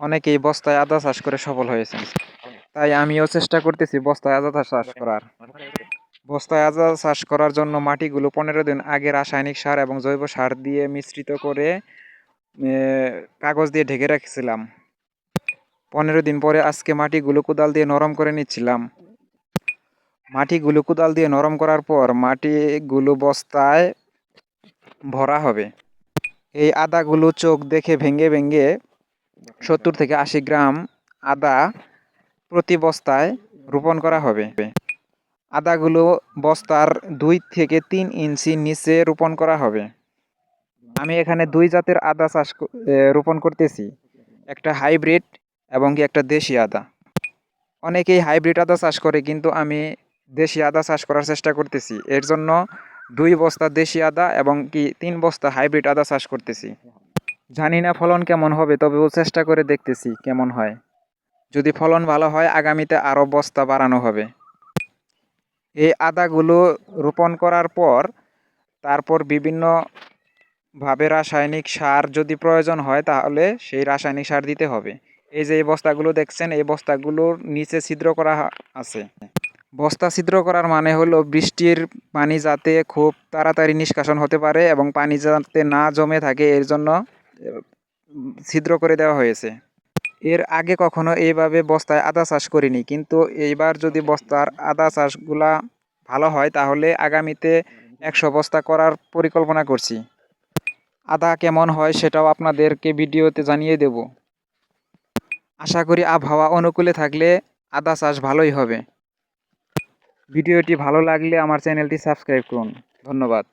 অনেকেই বস্তায় আদা চাষ করে সফল হয়েছেন, তাই আমিও চেষ্টা করতেছি বস্তায় আদা চাষ করার। বস্তায় আদা চাষ করার জন্য মাটিগুলো 15 দিন আগে রাসায়নিক সার এবং জৈব সার দিয়ে মিশ্রিত করে কাগজ দিয়ে ঢেকে রাখছিলাম। 15 দিন পরে আজকে মাটিগুলো কোদাল দিয়ে নরম করে নিচ্ছিলাম। মাটিগুলো কোদাল দিয়ে নরম করার পর মাটিগুলো বস্তায় ভরা হবে। এই আদাগুলো চোখ দেখে ভেঙে ভেঙে 70 থেকে 80 গ্রাম আদা প্রতি বস্তায় রোপণ করা হবে। আদাগুলো বস্তার 2 থেকে 3 ইঞ্চি নিচে রোপণ করা হবে। আমি এখানে 2 জাতের আদা রোপণ করতেছি, একটা হাইব্রিড এবং একটা দেশি আদা। অনেকেই হাইব্রিড আদা চাষ করে, কিন্তু আমি দেশি আদা চাষ করার চেষ্টা করতেছি। এর জন্য 2 বস্তা দেশি আদা এবং 3 বস্তা হাইব্রিড আদা চাষ করতেছি। জানি না ফলন কেমন হবে, তবেও চেষ্টা করে দেখতেছি কেমন হয়। যদি ফলন ভালো হয় আগামীতে আরও বস্তা বাড়ানো হবে। এই আদাগুলো রোপণ করার পর তারপর বিভিন্নভাবে রাসায়নিক সার যদি প্রয়োজন হয় তাহলে সেই রাসায়নিক সার দিতে হবে। এই যে এই বস্তাগুলো দেখছেন, এই বস্তাগুলোর নিচে ছিদ্র করা আছে। বস্তা ছিদ্র করার মানে হলো বৃষ্টির পানি যাতে খুব তাড়াতাড়ি নিষ্কাশন হতে পারে এবং পানি যাতে না জমে থাকে, এর জন্য ছিদ্র করে দেওয়া হয়েছে। এর আগে কখনো এইভাবে বস্তায় আদা চাষ করিনি, কিন্তু এইবার যদি বস্তার আদা চাষগুলা ভালো হয় তাহলে আগামীতে 100 বস্তা করার পরিকল্পনা করছি। আদা কেমন হয় সেটাও আপনাদেরকে ভিডিওতে জানিয়ে দেব। আশা করি আবহাওয়া অনুকূলে থাকলে আদা চাষ ভালোই হবে। ভিডিওটি ভালো লাগলে আমার চ্যানেলটি সাবস্ক্রাইব করুন। ধন্যবাদ।